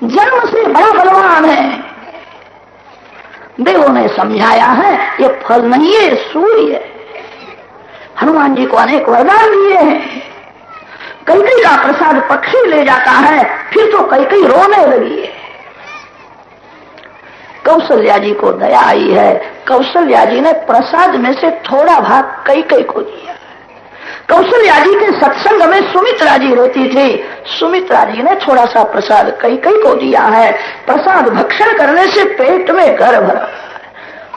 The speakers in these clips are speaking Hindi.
जन्म से बड़ा बलवान है। देवों ने समझाया है ये फल नहीं है, सूर्य है। हनुमान जी को अनेक वरदान दिए हैं। कैकई का प्रसाद पक्षी ले जाता है, फिर तो कैकई रोने लगी है। कौशल्या जी को दया आई है। कौशल्या जी ने प्रसाद में से थोड़ा भाग कैकई को दिया। कौशल्या जी के सत्संग में सुमित्रा जी रहती थी। सुमित्रा जी ने थोड़ा सा प्रसाद कैकई को दिया है। प्रसाद भक्षण करने से पेट में घर भरा।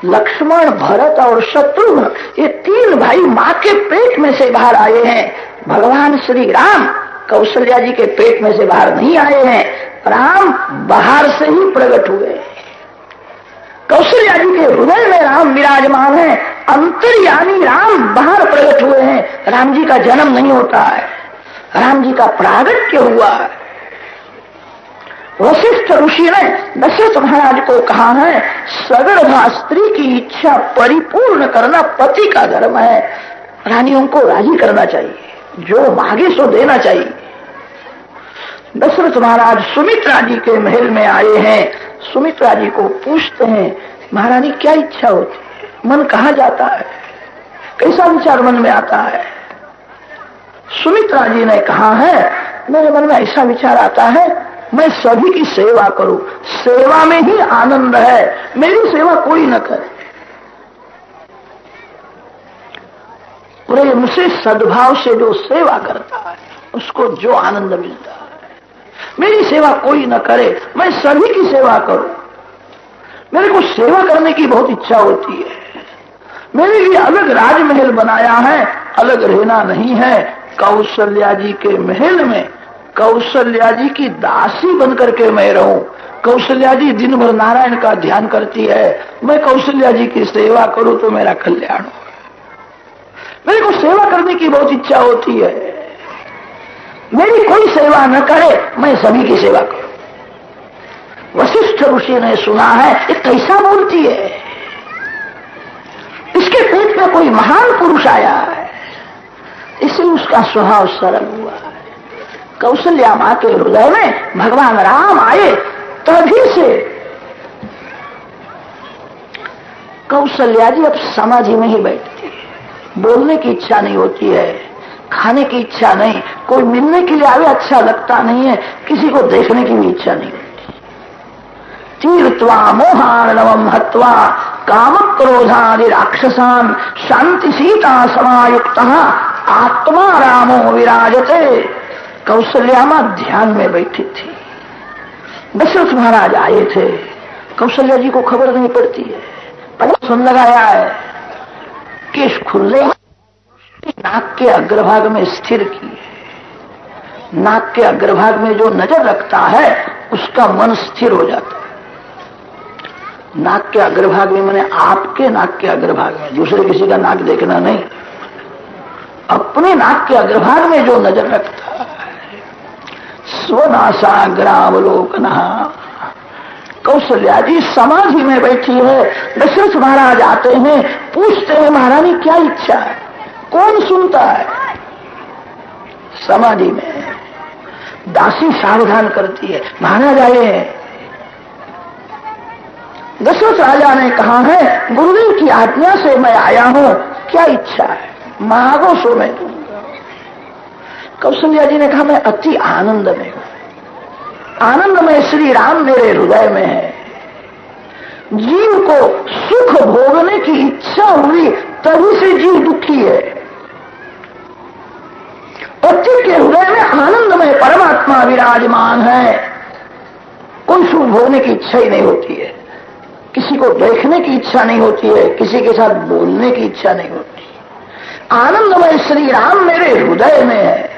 लक्ष्मण, भरत और शत्रुघ्न ये तीन भाई माँ के पेट में से बाहर आए हैं। भगवान श्री राम कौशल्या जी के पेट में से बाहर नहीं आए हैं। राम बाहर से ही प्रकट हुए। कौशल्या जी के हृदय में राम विराजमान है। अंतर्यामी राम बाहर प्रकट हुए हैं। राम जी का जन्म नहीं होता है, राम जी का प्रागट्य हुआ है। वशिष्ठ ऋषि ने दशरथ महाराज को कहा है, सगर्भा स्त्री की इच्छा परिपूर्ण करना पति का धर्म है। रानियों को राजी करना चाहिए, जो मांगे सो देना चाहिए। दशरथ महाराज सुमित्रा जी के महल में आए हैं। सुमित्रा जी को पूछते हैं, महारानी क्या इच्छा होती है, मन कहाँ जाता है, कैसा विचार मन में आता है? सुमित्रा जी ने कहा है, मेरे मन में ऐसा विचार आता है मैं सभी की सेवा करूं, सेवा में ही आनंद है, मेरी सेवा कोई न करे। प्रेम से सद्भाव से जो सेवा करता है उसको जो आनंद मिलता है। मेरी सेवा कोई न करे, मैं सभी की सेवा करूं। मेरे को सेवा करने की बहुत इच्छा होती है। मेरे लिए अलग राजमहल बनाया है, अलग रहना नहीं है। कौशल्या जी के महल में कौशल्या जी की दासी बनकर के मैं रहूं। कौशल्या जी दिन भर नारायण का ध्यान करती है, मैं कौशल्या जी की सेवा करूं तो मेरा कल्याण हो। मेरे को सेवा करने की बहुत इच्छा होती है। मेरी कोई सेवा न करे, मैं सभी की सेवा करूं। वशिष्ठ ऋषि ने सुना है ये कैसा बोलती है, इसके पेट में कोई महान पुरुष आया है, इसलिए उसका स्वभाव सरल हुआ है। कौशल्या मां के हृदय में भगवान राम आए, तभी से कौशल्या जी अब समाधि में ही बैठती है। बोलने की इच्छा नहीं होती है, खाने की इच्छा नहीं, कोई मिलने के लिए आवे अच्छा लगता नहीं है, किसी को देखने की भी इच्छा नहीं होती। तीर्थवा मोहार्णवम हत्वा काम क्रोधादि राक्षसान शांति सीता समायुक्त आत्मा रामो विराजते। कौशल्या मां ध्यान में बैठी थी। दशरथ महाराज आए थे। कौशल्या जी को खबर नहीं पड़ती है, पहले सुन लगाया है, केश खुले, नाक के अग्रभाग में स्थिर की है। नाक के अग्रभाग में जो नजर रखता है उसका मन स्थिर हो जाता है। नाक के अग्रभाग में मैंने आपके नाक के अग्रभाग में, दूसरे किसी का नाक देखना नहीं, अपने नाक के अग्रभाग में जो नजर रखता है। स्वनासाग्रावलोकन। कौशल्या जी समाधि में बैठी है। दशरथ महाराज आते हैं, पूछते हैं महारानी क्या इच्छा है, कौन सुनता है? समाधि में दासी सावधान करती है, महाराज आए हैं। दशरथ राजा ने कहा है, गुरुदेव की आज्ञा से मैं आया हूं, क्या इच्छा है, मांगो सो मैं दूंगा। कौशल्या जी ने कहा मैं अति आनंद में हूं, आनंद में श्री राम मेरे हृदय में है। जीव को सुख भोगने की इच्छा हुई तभी से जीव दुखी है। पति के हृदय में आनंद में परमात्मा विराजमान है। कोई सुख भोगने की इच्छा ही नहीं होती है, किसी को देखने की इच्छा नहीं होती है, किसी के साथ बोलने की इच्छा नहीं होती। आनंदमय श्री राम मेरे हृदय में है।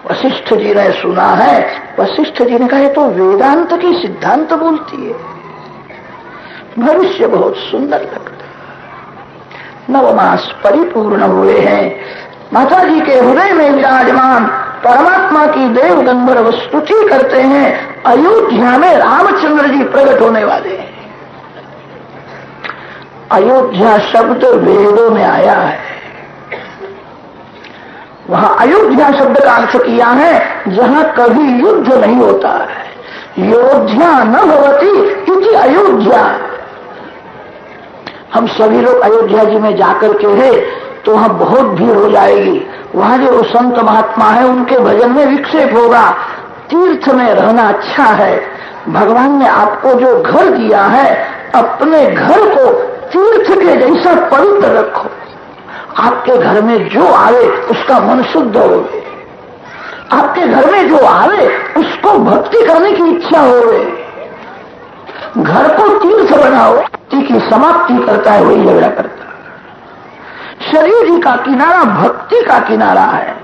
वशिष्ठ जी ने सुना है। वशिष्ठ जी ने कहा ये तो वेदांत की सिद्धांत बोलती है, भविष्य बहुत सुंदर लगता है। 9 मास परिपूर्ण हुए हैं। माता जी के हृदय में विराजमान परमात्मा की देव गंधर्व स्तुति करते हैं। अयोध्या में रामचंद्र जी प्रकट होने वाले हैं। अयोध्या शब्द वेदों में आया है। वहां अयोध्या शब्द का अर्थ किया है जहां कभी युद्ध नहीं होता है। योध्या न भवती क्योंकि अयोध्या। हम सभी लोग अयोध्या जी में जाकर के है तो वहां बहुत भीड़ हो जाएगी। वहां जो संत महात्मा है उनके भजन में विक्षेप होगा। तीर्थ में रहना अच्छा है। भगवान ने आपको जो घर दिया है अपने घर को तीर्थ के जैसा पवित्र रखो। आपके घर में जो आवे उसका मन शुद्ध हो। आपके घर में जो आवे उसको भक्ति करने की इच्छा हो। घर को तीर्थ बनाओ। भक्ति की समाप्ति करता है वही झगड़ा करता है। शरीर ही का किनारा भक्ति का किनारा है।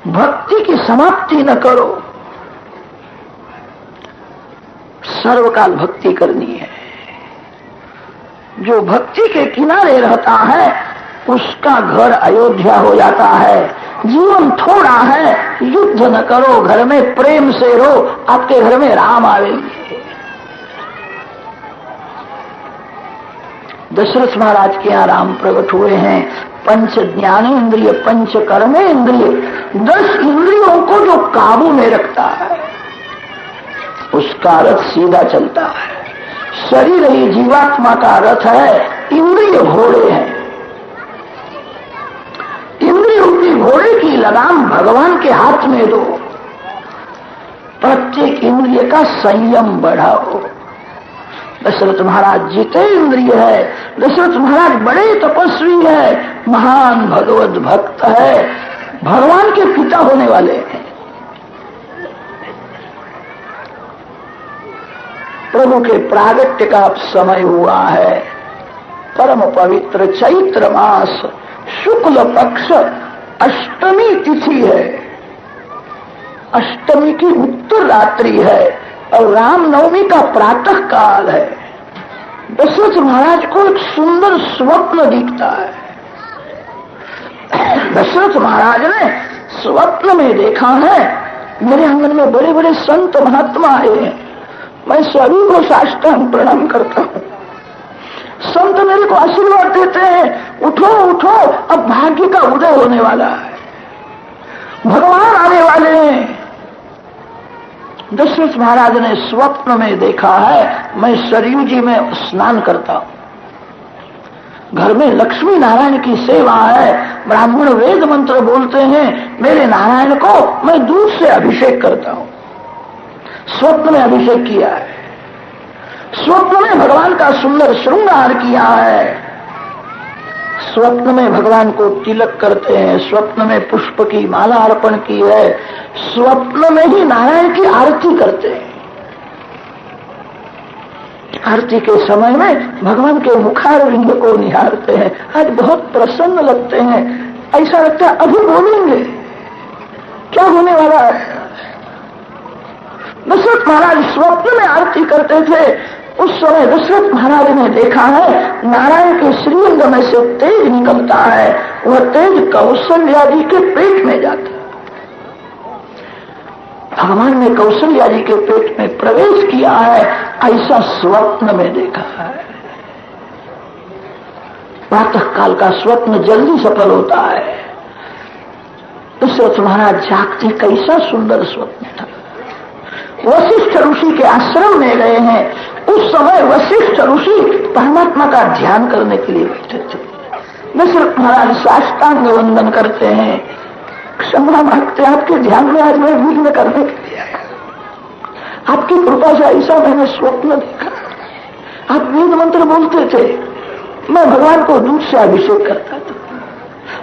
भक्ति की समाप्ति न करो। सर्वकाल भक्ति करनी है। जो भक्ति के किनारे रहता है उसका घर अयोध्या हो जाता है। जीवन थोड़ा है, युद्ध न करो, घर में प्रेम से रहो, आपके घर में राम आवेंगे। दशरथ महाराज के यहाँ राम प्रकट हुए हैं। पंच ज्ञानेन्द्रिय, पंच कर्मेंद्रिय, 10 इंद्रियों को जो काबू में रखता है उसका रथ सीधा चलता है। शरीर ही जीवात्मा का रथ है, इंद्रिय घोड़े हैं। इंद्रिय रूपी घोड़े की लगाम भगवान के हाथ में दो। प्रत्येक इंद्रिय का संयम बढ़ाओ। दशरथ महाराज जितेंद्रिय है। दशरथ महाराज बड़े तपस्वी है, महान भगवत भक्त है, भगवान के पिता होने वाले हैं। प्रभु के प्रागट्य का समय हुआ है। परम पवित्र चैत्र मास शुक्ल पक्ष अष्टमी तिथि है। अष्टमी की उत्तर रात्रि है और रामनवमी का प्रातः काल है। दशरथ महाराज को एक सुंदर स्वप्न दिखता है। दशरथ महाराज ने स्वप्न में देखा है मेरे आंगन में बड़े बड़े संत महात्मा आए हैं, मैं सभी को साष्टांग प्रणाम करता हूँ। संत मेरे को आशीर्वाद देते हैं, उठो उठो, अब भाग्य का उदय होने वाला है, भगवान आने वाले हैं। दशरथ महाराज ने स्वप्न में देखा है मैं सरयू जी में स्नान करता हूं, घर में लक्ष्मी नारायण की सेवा है, ब्राह्मण वेद मंत्र बोलते हैं, मेरे नारायण को मैं दूध से अभिषेक करता हूं। स्वप्न में अभिषेक किया है। स्वप्न में भगवान का सुंदर श्रृंगार किया है। स्वप्न में भगवान को तिलक करते हैं, स्वप्न में पुष्प की माला अर्पण की है, स्वप्न में ही नारायण की आरती करते हैं। आरती के समय में भगवान के मुखारविंद को निहारते हैं। आज बहुत प्रसन्न लगते हैं, ऐसा लगता है अभी बोलेंगे, क्या होने वाला है। दशरथ महाराज स्वप्न में आरती करते थे। उस समय दशरथ महाराज ने देखा है नारायण के श्रीअंग में से तेज निकलता है, वह तेज कौशल्या जी के पेट में जाता है। भगवान ने कौशल्या जी के पेट में प्रवेश किया है, ऐसा स्वप्न में देखा है। प्रातः काल का स्वप्न जल्दी सफल होता है। दशरथ महाराज जागते, कैसा सुंदर स्वप्न था। वशिष्ठ ऋषि के आश्रम में गए हैं। उस समय वशिष्ठ ऋषि परमात्मा का ध्यान करने के लिए बैठे थे। दशरथ महाराज साष्टांग वंदन करते हैं, क्षमा मांगते, आपके ध्यान में आज मैं विघ्न करने के लिए आया, आपकी कृपा से ऐसा मैंने स्वप्न देखा। आप वेद मंत्र बोलते थे, मैं भगवान को दूध से अभिषेक करता था,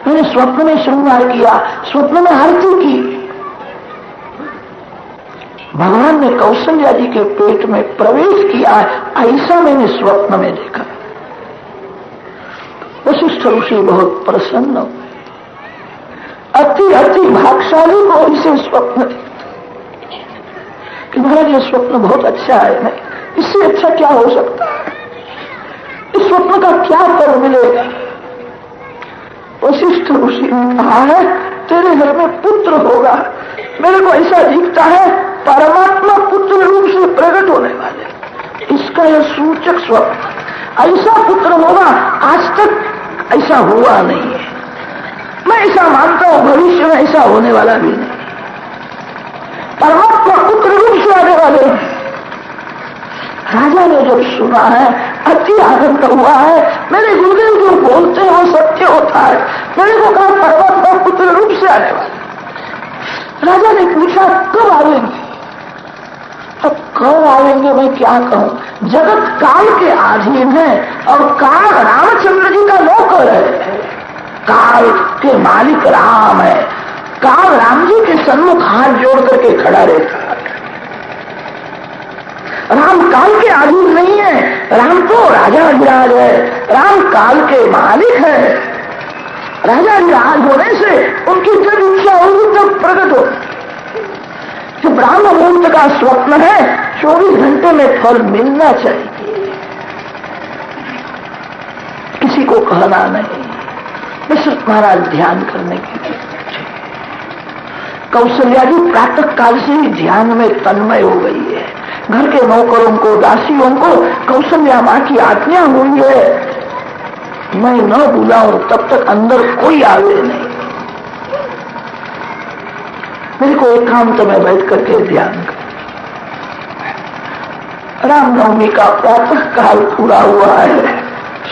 मैंने स्वप्न में श्रृंगार किया, स्वप्न में आरती की। भगवान ने कौशल्या जी के पेट में प्रवेश किया, ऐसा मैंने स्वप्न में देखा। वशिष्ठ ऋषि बहुत प्रसन्न हुए। अति अति भाग्यशाली को इसे स्वप्न देखते कि महाराज ये स्वप्न बहुत अच्छा है, नहीं इससे अच्छा क्या हो सकता है, इस स्वप्न का क्या फल मिलेगा। वशिष्ठ ऋषि ने कहा है तेरे घर में पुत्र होगा, मेरे को ऐसा दिखता है परमात्मा पुत्र रूप से प्रकट होने वाले, इसका यह सूचक स्वप्न, ऐसा पुत्र होगा, आज तक ऐसा हुआ नहीं है। मैं ऐसा मानता हूं भविष्य में ऐसा होने वाला भी नहीं। परमात्मा पुत्र रूप से आने वाले हैं। राजा ने जब सुना है अति आनंद हुआ है। मेरे गुरुदेव जो बोलते हैं वो सत्य होता है। मेरे को कहा परमात्मा पुत्र रूप से आने वाले। राजा ने पूछा कब आवेंगे? अब कब आवेंगे मैं क्या कहूं? जगत काल के अधीन है और काल रामचंद्र जी का नौकर है। काल के मालिक राम है। काल राम जी के सन्मुख हाथ जोड़ करके खड़ा रहता है। राम काल के अधीन नहीं है। राम तो राजा विराज है। राम काल के मालिक है। राजा विराज होने से उनकी जब इच्छा होगी तब प्रकट हो। जो ब्राह्म मुहूर्त का स्वप्न है 24 घंटे में फल मिलना चाहिए। किसी को कहना नहीं। बस महाराज ध्यान करने के लिए कौशल्या जी प्रातः काल से ही ध्यान में तन्मय हो गई है। घर के नौकरों को दासियों को कौशल्या मां की आज्ञा हुई है मैं न बुलाऊं तब तक अंदर कोई आवे नहीं। मेरे को एकांत में बैठ करके ध्यान कर। रामनवमी का प्रातः काल पूरा हुआ है।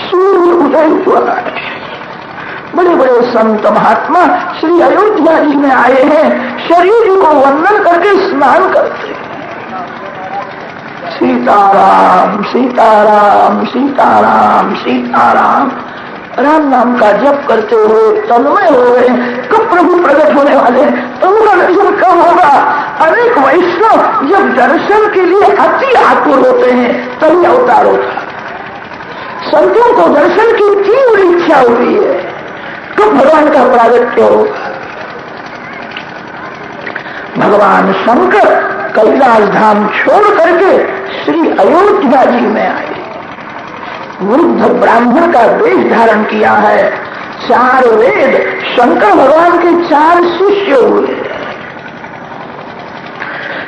सूर्य उदय हुआ है। बड़े बड़े संत महात्मा श्री अयोध्या जी में आए हैं। शरीर जी को वंदन करके स्नान करते हैं। सीताराम सीताराम सीताराम सीताराम राम नाम का जप करते हुए तन्मय हो गए। कब प्रभु प्रकट होने वाले? प्रभु का दर्शन कब होगा? अनेक वैष्णव जब दर्शन के लिए अति आतुर होते हैं तभी अवतार होता। संतों को दर्शन की तीव्र इच्छा हुई है कब भगवान का प्रागट्य होगा। भगवान शंकर कैलाश धाम छोड़ करके श्री अयोध्या जी में आए। वृद्ध ब्राह्मण का वेश धारण किया है। 4 वेद शंकर भगवान के 4 शिष्य हुए।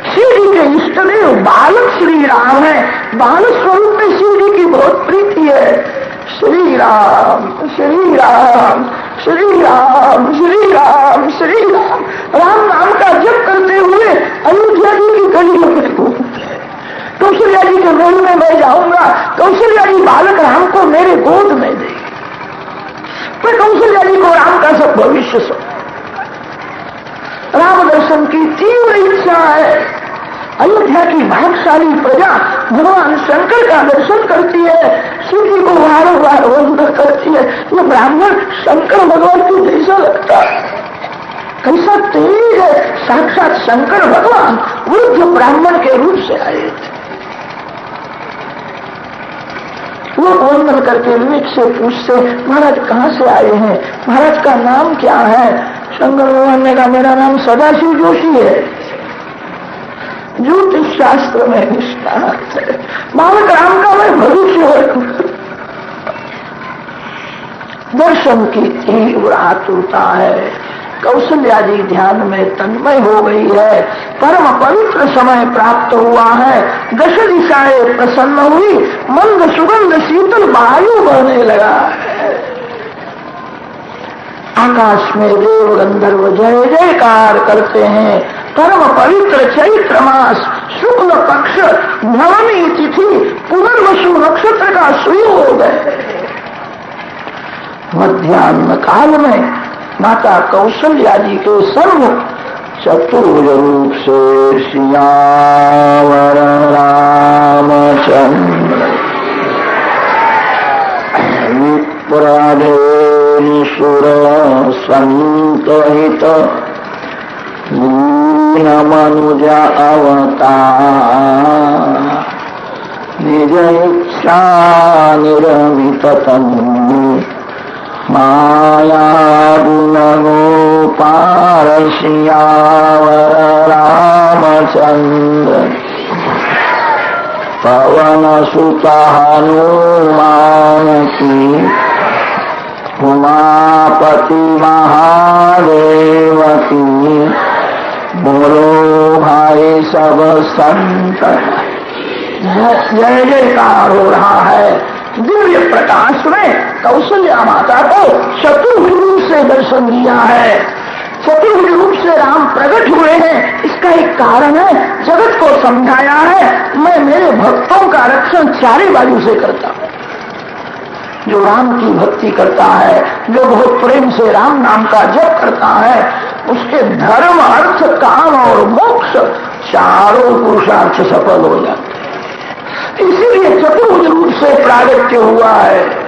शिव जी के इष्टदेव बालक श्री राम है। बाल स्वरूप में शिव जी की बहुत प्रीति है। श्री राम श्री राम श्री राम श्री राम श्री राम राम नाम का जप करते हुए अयोध्या जी की गलियों में घूमते हैं। कौशल्या जी के महल में मैं जाऊंगा। कौशल्या जी बालक राम को मेरे गोद में दे। मैं कौशल्या जी को राम का सब भविष्य सो। राम दर्शन की तीव्र इच्छा है। अयोध्या की भाग्यशाली प्रजा भगवान शंकर का दर्शन करती है। शिव जी को वारंवार वंदन करती है। ये ब्राह्मण शंकर भगवान को जैसा लगता है। कैसा तेज है। साक्षात शंकर भगवान वृद्ध ब्राह्मण के रूप से आए थे। वो वंदन करके विवेक से पूछते महाराज कहाँ से आए हैं? महाराज का नाम क्या है? शंकर भगवान ने कहा मेरा नाम सदाशिव जोशी है। ज्योतिष शास्त्र में निष्णात है। बालक राम का मैं भविष्य दर्शन की तीव्र आतुरता है। कौशल्या जी ध्यान में तन्मय हो गई है। परम पवित्र समय प्राप्त हुआ है। 10 दिशाएं प्रसन्न हुई। मंद सुगंध शीतल वायु बहने लगा है। आकाश में देव गंधर्व जय जयकार करते हैं। परम पवित्र चैत्र मास शुक्ल पक्ष नवमी तिथि पुनर्वसु नक्षत्र का सुयोग है। मध्याह्न काल में माता कौशल्या जी के सम्मुख चतुर्भुज रूप से सियावर रामचंद्र विप्राधेन सुर संतहित दीन मनुजा अवतार निज इच्छा निरमित तनु माया गुण गोपाल सियावर रामचंद्र पवन सुत हनुमान की उमापति महादेव की बोलो भाई सब संत। जय जयकार हो रहा है। दिव्य प्रकाश में कौशल्या माता को चतुर्भुज से दर्शन दिया है, चतुर्भुज रूप से राम प्रकट हुए हैं। इसका एक कारण है, जगत को समझाया है मैं मेरे भक्तों का रक्षण चारे बाजू से करता हूं। जो राम की भक्ति करता है, जो बहुत प्रेम से राम नाम का जप करता है, उसके धर्म अर्थ काम और मोक्ष चारों पुरुषार्थ सफल हो जाते हैं। इसीलिए चतुर्भुज रूप से प्रागट्य हुआ है।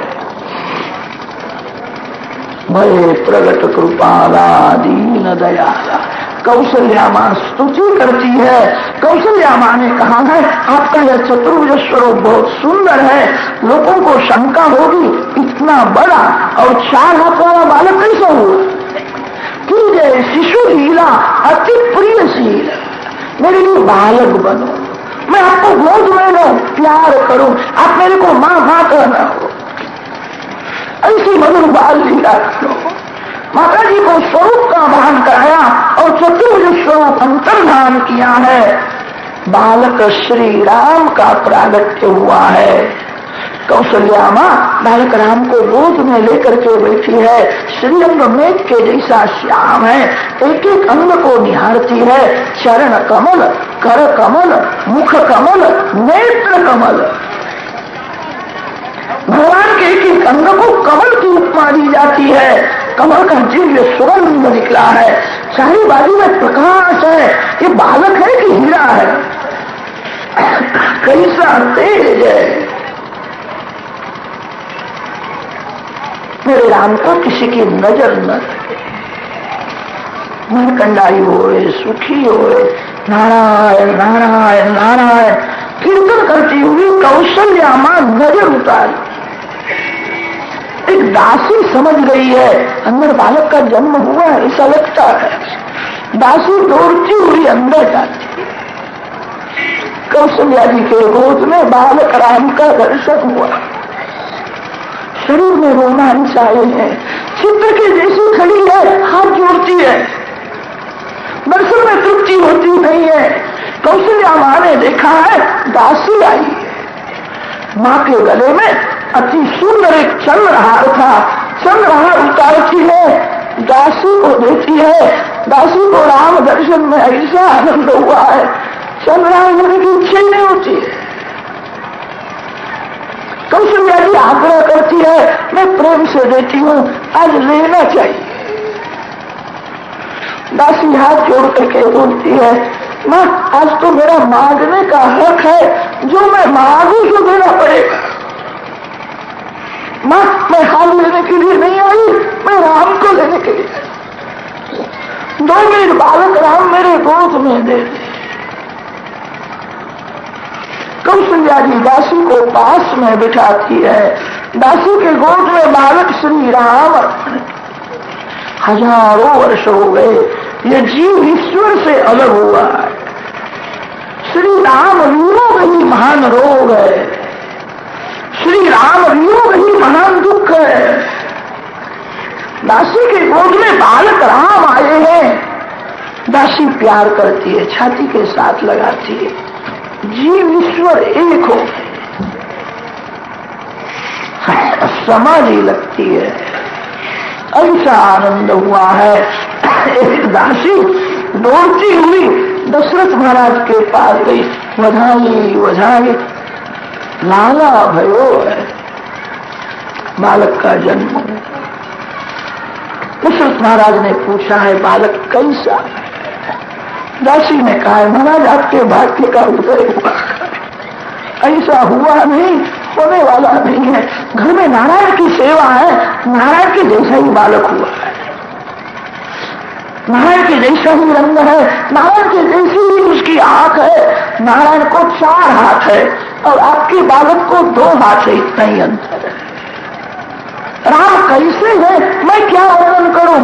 भय प्रगट कृपाला दीन दयाला। कौशल्या मां स्तुति करती है। कौशल्या मां ने कहा है आपका यह चतुर्भुज स्वरूप बहुत सुंदर है। लोगों को शंका होगी इतना बड़ा और 4 हाथ वाला बालक कैसा हुआ? कि जय शिशु लीला अति प्रिय शील, मेरे लिए बालक बनो, मैं आपको गोद में लूं, प्यार करूं, आप मेरे को मां मां कहना हो, ऐसी मधुर बाल लीला करो। माता जी को स्वरूप का भान कराया और चतुर्भुज स्वरूप अंतर्धान किया है। बालक श्री राम का प्रागट्य हुआ है। कौशल्या मां बालक राम को गोद में लेकर के बैठी है। श्रीअंग मेघ के जैसा श्याम है, एक एक अंग को निहारती है। चरण कमल, कर कमल, मुख कमल, नेत्र कमल। भगवान के एक एक अंग को कमल की उपमा दी जाती है। कमल का दिव्य सुगंध निकला है, चारी बाजू में प्रकाश है। ये बालक है कि हीरा है? कैसा तेज है। मेरे राम को किसी की नजर न लगे, मन कंडाई होए, सुखी होए, नारायण नारायण नारायण कीर्तन करती हुई कौशल्या मां नजर उतारी। एक दासी समझ गई है अंदर बालक का जन्म हुआ है, ऐसा लगता है। दासी दौड़ती हुई अंदर जाती। कौशल्या जी के गोद में बालक राम का दर्शन हुआ। शरीर में रोमांच आए हैं, चित्र के जैसी खड़ी है, हाथ जोड़ती है। दर्शन में तृप्ति होती नहीं है। कौशल्या मां ने देखा है दासी आई है। मां के गले में अति सुंदर एक चंद्रहार था। चंद्रहार उतारती है, दासी को देती है। दासी को राम दर्शन में ऐसा आनंद हुआ है, चंद्रहार लेने की इच्छा ही नहीं होती है। कौशल्या जी आग्रह करती है मैं प्रेम से देती हूँ, आज लेना चाहिए। दासी हाथ जोड़ करके बोलती है माँ आज तो मेरा मांगने का हक है, जो मैं मांगू तो देना पड़ेगा। माँ मैं हाथ लेने के लिए नहीं आई, मैं राम को लेने के लिए। 2 मिनट बालक राम मेरे गोद में दे दे। कौशल्या जी दासी को पास में बिठाती है। दासी के गोद में बालक श्री राम। हजारों वर्ष हो गए, ये जीव ईश्वर से अलग हुआ है। श्री राम वियोग ही महान रोग है, श्री राम वियोग ही महान दुख है। दासी के गोद में बालक राम आए हैं। दासी प्यार करती है, छाती के साथ लगाती है। जीव ईश्वर एक हो, समाधि लगती है। ऐसा आनंद हुआ है। एक दासी दौड़ती हुई दशरथ महाराज के पास गई, बधाई बधाई, लाला भयो है, बालक का जन्म। दशरथ महाराज ने पूछा है बालक कैसा? दासी ने कहा महाराज आपके भाग्य का उदय हुआ, ऐसा हुआ नहीं, होने वाला नहीं है। घर में नारायण की सेवा है, नारायण के जैसा ही बालक हुआ है, नारायण के जैसा ही रंग है, नारायण के जैसी ही उसकी आंख है। नारायण को 4 हाथ है और आपके बालक को 2 हाथ है, इतना ही अंतर है। राम कैसे है मैं क्या वर्णन करूं?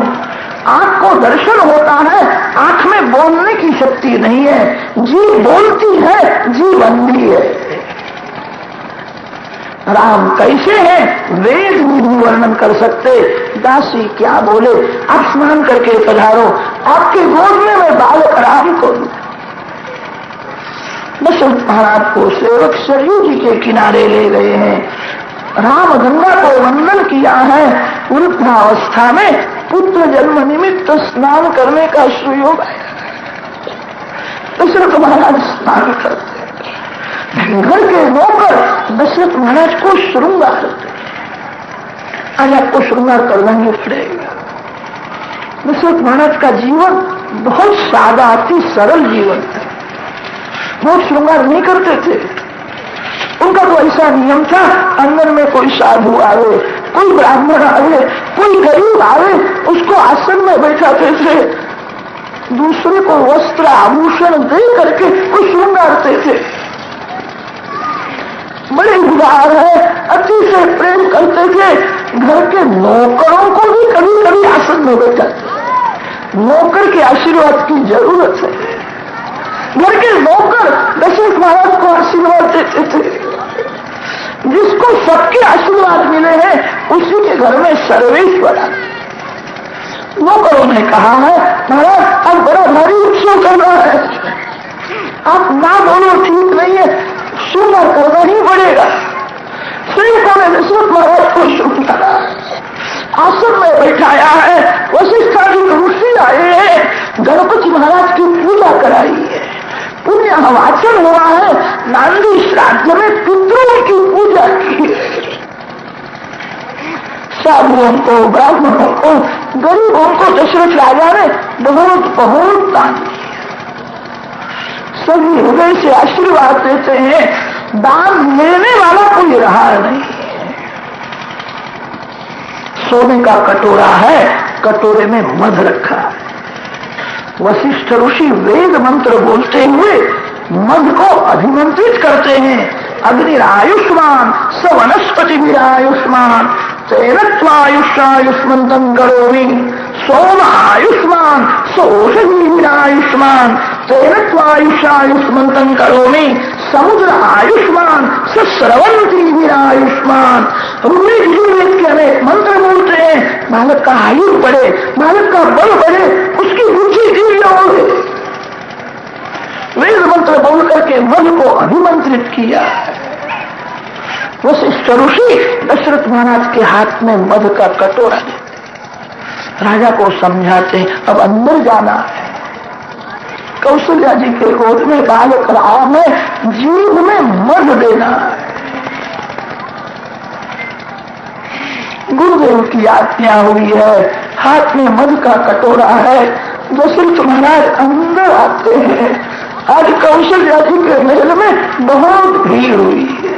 आंख को दर्शन होता है, आंख में बोलने की शक्ति नहीं है। जीभ बोलती है, जीभ अंधी है। राम कैसे है वेद में भी वर्णन कर सकते। दासी क्या बोले, आप स्नान करके पधारो, आपके गोद में मैं बालक राम को दूं। दशरथ महाराज को सेवक सरयू जी के किनारे ले गए हैं। राम गंगा को वंदन किया है। वृद्धावस्था में पुत्र जन्म निमित्त स्नान करने का सुयोग आया। दशरथ महाराज स्नान करते, घर के नौकर दशरथ महाराज को श्रृंगार करते। आज आपको श्रृंगार करना ही पड़ेगा। दशरथ महाराज का जीवन बहुत सादा, अति सरल जीवन है। बहुत श्रृंगार नहीं करते थे। उनका तो ऐसा नियम था, आंगन में कोई साधु आवे, कोई ब्राह्मण आवे, कोई गरीब आवे, उसको आसन में बैठाते थे, दूसरे को वस्त्र आभूषण दे करके वो श्रृंगारते थे। बड़े उदार है, अति से प्रेम करते थे। घर के नौकरों को भी कभी कभी आसन में बैठाते। नौकर के आशीर्वाद की जरूरत है। घर के नौकर दशरथ महाराज को आशीर्वाद देते थे। जिसको सबके आशीर्वाद मिले हैं उसी के घर में सर्वेश्वर आते। नौकरों ने कहा है, महाराज अब बड़ा भारी उत्सव करना है, आप ना बोलो ठीक नहीं है, श्रृंगार करना ही पड़ेगा। सेवकों ने दशरथ महाराज को श्रृंगारा, आसन में बैठाया है। वशिष्ठादि ऋषि आए हैं, गणपति महाराज की पूजा कराई है, पुण्य वाचन हुआ है, नांदी श्राद्ध में पितरों की पूजा की है। साधुओं को, ब्राह्मणों को, गरीबों को दशरथ राजा ने बहुत बहुत दान दिया। सभी हृदय से आशीर्वाद देते हैं। दान लेने वाला कोई रहा नहीं। सोने का कटोरा है, कटोरे में मध रखा है। वशिष्ठ ऋषि वेद मंत्र बोलते हुए मध को अभिमंत्रित करते हैं। अग्निरायुष्मान स वनस्पति विरायुष्मान तेन त्वायुष्यायुष्मन्तं करोमि। सोम आयुष्मान स औषधि विरायुष्मान तेन त्वायुष्यायुष्मन्तं करोमि। समुद्र आयुष्मान स स्रवंती विरायुष्मान। ऋग्वेद के अनेक मंत्र बोलते हैं, बालक का आयु बढ़े, बालक का बल बढ़े, उसकी रुचि दिव्य हो। वेद मंत्र बोल करके मन को अभिमंत्रित किया। वशिष्ठ ऋषि दशरथ महाराज के हाथ में मध का कटोरा दे, राजा को समझाते अब अंदर जाना है। कौशल्या जी के गोद में बालक राम है, जीभ में मध देना है। गुरुदेव की आज्ञा हुई है, हाथ में मध का कटोरा है। दशरथ महाराज अंदर आते हैं। आज कौशल्या जी के महल में बहुत भीड़ हुई है।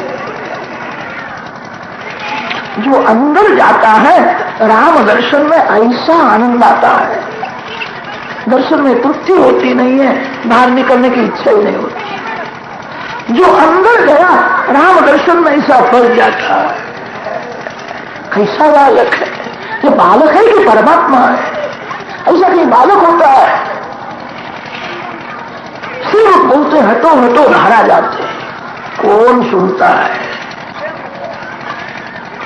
जो अंदर जाता है राम दर्शन में ऐसा आनंद आता है, दर्शन में तृप्ति होती नहीं है, बाहर निकलने की इच्छा ही नहीं होती। जो अंदर गया राम दर्शन में ऐसा फल जाता है। कैसा बालक है ये? बालक है कि परमात्मा है? ऐसा कहीं बालक होता है? सिर्फ बोलते हटो हटो धारा जाते, कौन सुनता है?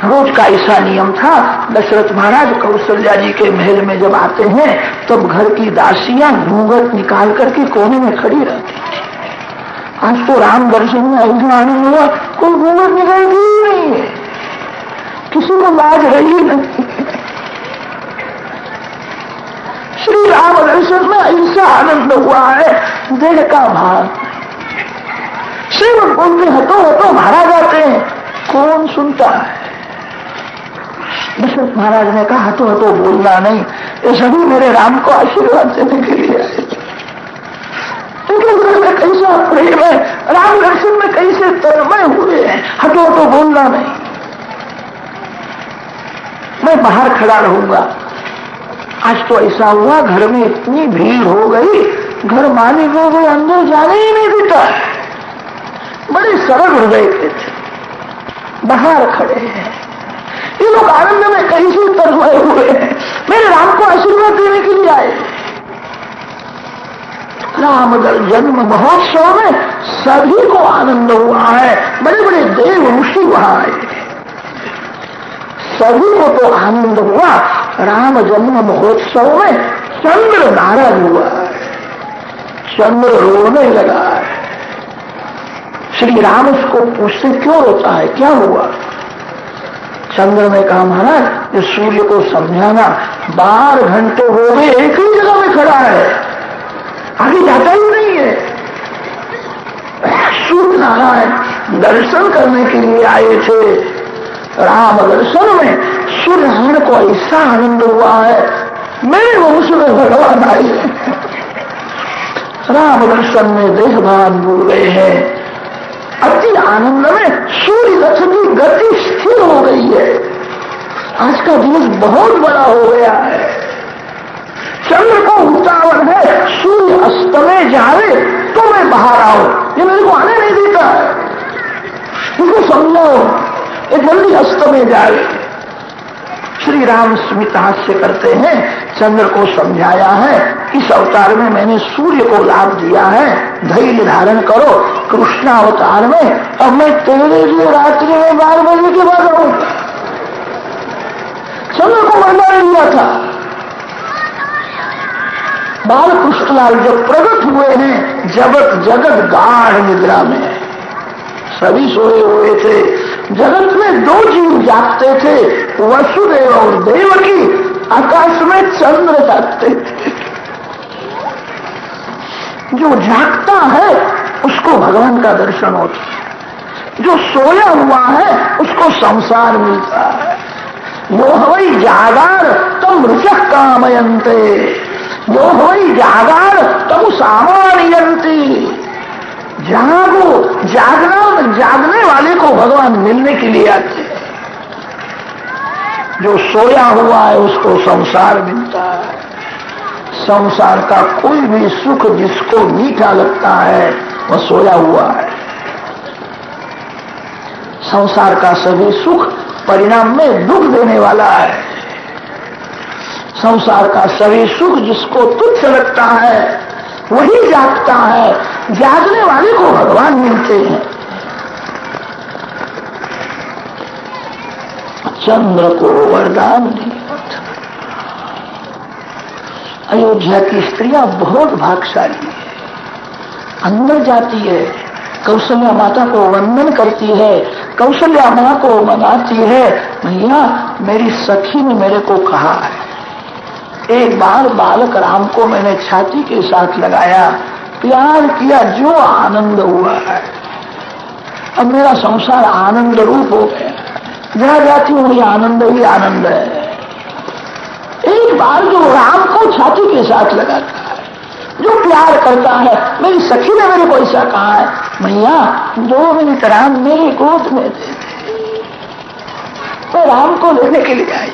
रोज का ऐसा नियम था। दशरथ महाराज कौशल्या जी के महल में जब आते हैं तब घर की दासियां घूंघट निकाल करके कोने में खड़ी रहती। आज तो राम दर्शन में ऐसा आनंद हुआ, कोई घूंघट निकालती ही नहीं है, किसी को लाज रही नहीं। श्री राम दर्शन में ऐसा आनंद हुआ है, देह का भार। श्रीमद बोलते हटो हटो मारा जाते हैं, कौन सुनता है? दशरथ महाराज ने कहा हटो हटो बोलना नहीं, ये सभी मेरे राम को आशीर्वाद देने के लिए आए। इनके घर में कैसा प्रेम है, राम दर्शन में कैसे तन्मय हुए हैं, हटो हटो बोलना नहीं। मैं बाहर खड़ा रहूंगा। आज तो ऐसा हुआ, घर में इतनी भीड़ हो गई, घर मालिक हो गए, अंदर जाने ही नहीं देता। बड़े सरल हृदय के थे, बाहर खड़े हैं। ये लोग आनंद में कैसे तन्मय हुए हैं, मेरे राम को आशीर्वाद देने के लिए आए। राम जन्म महोत्सव में सभी को आनंद हुआ है। बड़े बड़े देव ऋषि वहां आए, सभी को तो आनंद हुआ। राम जन्म महोत्सव में चंद्र नाराज हुआ है, चंद्र रोने लगा है। श्री राम उसको पूछते क्यों रोता है, क्या हुआ? चंद्र ने कहा महाराज ये सूर्य को समझाना, 12 घंटे हो गए एक ही जगह में खड़ा है, आगे जाता ही नहीं है। सूर्य नारायण दर्शन करने के लिए आए थे। राम दर्शन में सूर्य नारायण को ऐसा आनंद हुआ है, मेरे वंश में भगवान आए हैं। राम दर्शन में देह भान भूल गए हैं। अति आनंद में सूर्य रथ की गति स्थिर हो गई है। आज का दिवस बहुत बड़ा हो गया है। चंद्र को उतावल है, सूर्य अस्त में जाए तो मैं बाहर आऊं, ये मेरे को आने नहीं देता है। इसको समझाओ, ये जल्दी अस्त में जाए। श्री राम स्मित हास्य करते हैं, चंद्र को समझाया है, इस अवतार में मैंने सूर्य को लाभ दिया है, धैर्य धारण करो। कृष्ण अवतार में अब मैं तेरे लिए रात्रि में 12 बजे के बाद आऊंगा। चंद्र को वरदान दिया था। बाल कृष्णलाल जब प्रकट हुए हैं, जगत गाढ़ निद्रा में, सभी सोए हुए थे। जगत में 2 जीव जागते थे, वसुदेव और देवकी। आकाश में चंद्र जागते थे। जो जागता है उसको भगवान का दर्शन होता है, जो सोया हुआ है उसको संसार मिलता है। यो हवई जागार तम ऋचः कामयन्ते, यो हवई जागार तम सामान्यन्ति। जागो, जागने वाले को भगवान मिलने के लिए आते हैं। जो सोया हुआ है उसको संसार मिलता है। संसार का कोई भी सुख जिसको मीठा लगता है वह सोया हुआ है। संसार का सभी सुख परिणाम में दुख देने वाला है। संसार का सभी सुख जिसको तुच्छ लगता है वही जागता है। जागने वाले को भगवान मिलते हैं। चंद्र को वरदान दिया। अयोध्या की स्त्रियां बहुत भाग्यशाली है। अंदर जाती है, कौशल्या माता को वंदन करती है, कौशल्या मां को मनाती है। भैया मेरी सखी ने मेरे को कहा है, एक बार बालक राम को मैंने छाती के साथ लगाया, प्यार किया, जो आनंद हुआ है। अब मेरा संसार आनंद रूप हो गया। जहां जाती हूं ये आनंद ही आनंद है। एक बार जो राम को छाती के साथ लगाता है, जो प्यार करता है, मेरी सखी ने मेरे को ऐसा कहा है, भैया 2 मिनट राम मेरी गोद में दे दे। मैं राम को लेने के लिए आई।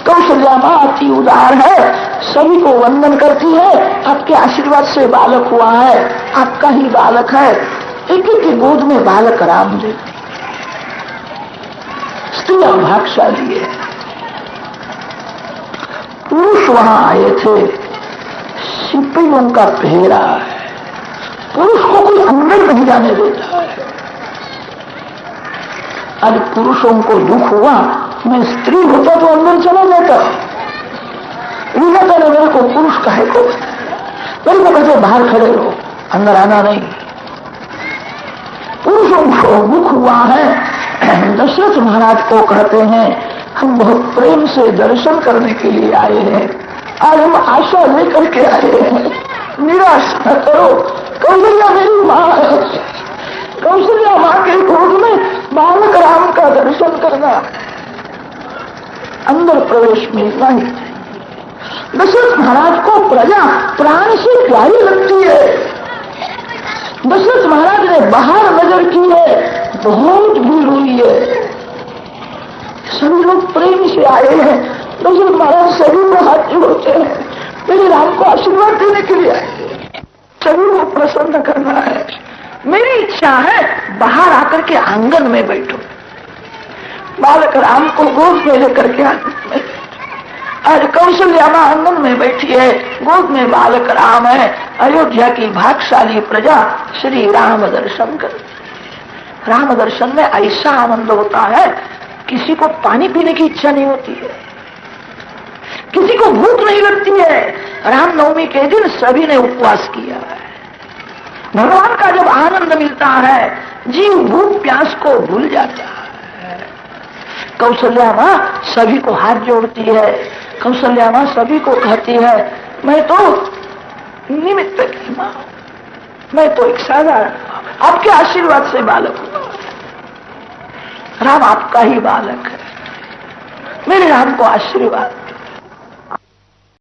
कौशल्या मां अति उदार है, सभी को वंदन करती है। आपके आशीर्वाद से बालक हुआ है, आपका ही बालक है। एक एक की गोद में बालक राम देती। स्त्रियां भाग्यशाली है। पुरुष वहां आए थे, सिपाहियों का पहरा है। पुरुष को कोई अंदर नहीं जाने देता है। आज पुरुषों को दुख हुआ, मैं स्त्री होता तो अंदर चला जाता। मेरे को पुरुष काहे को, मेरे को कहते बाहर खड़े रहो, अंदर आना नहीं। पुरुषों को दुख हुआ है। दशरथ महाराज को कहते हैं, हम बहुत प्रेम से दर्शन करने के लिए आए हैं। आज हम आशा लेकर के आए हैं, निराश न करो। कौशल्या मेरी माँ है, कौशल्या माँ के गोद में बालक राम का दर्शन करना, अंदर प्रवेश मिलना ही। दशरथ महाराज को प्रजा प्राण से प्यारी लगती है। दशरथ महाराज ने बाहर नजर की है, बहुत भीड़ हुई है, सभी लोग प्रेम से आए हैं। दशरथ महाराज सभी को हाथ जोड़ते हैं, मेरे राम को आशीर्वाद देने के लिए आए, सभी को प्रसन्न करना है। मेरी इच्छा है बाहर आकर के आंगन में बैठो, बालक राम को गोद में लेकर के आंगन में। आज कौशल्या मां आंगन में बैठी है, गोद में बालक राम है। अयोध्या की भाग्यशाली प्रजा श्री राम दर्शन कर। राम दर्शन में ऐसा आनंद होता है, किसी को पानी पीने की इच्छा नहीं होती है, किसी को भूख नहीं लगती है। रामनवमी के दिन सभी ने उपवास किया है। भगवान का जब आनंद मिलता है, जीव भूख प्यास को भूल जाता है। कौशल्या माँ सभी को हाथ जोड़ती है, कौशल्या माँ सभी को कहती है मैं तो निमित्त की माँ, मैं तो एक साधारण आपके आशीर्वाद से बालक हूँ। राम आपका ही बालक है, मेरे राम को आशीर्वाद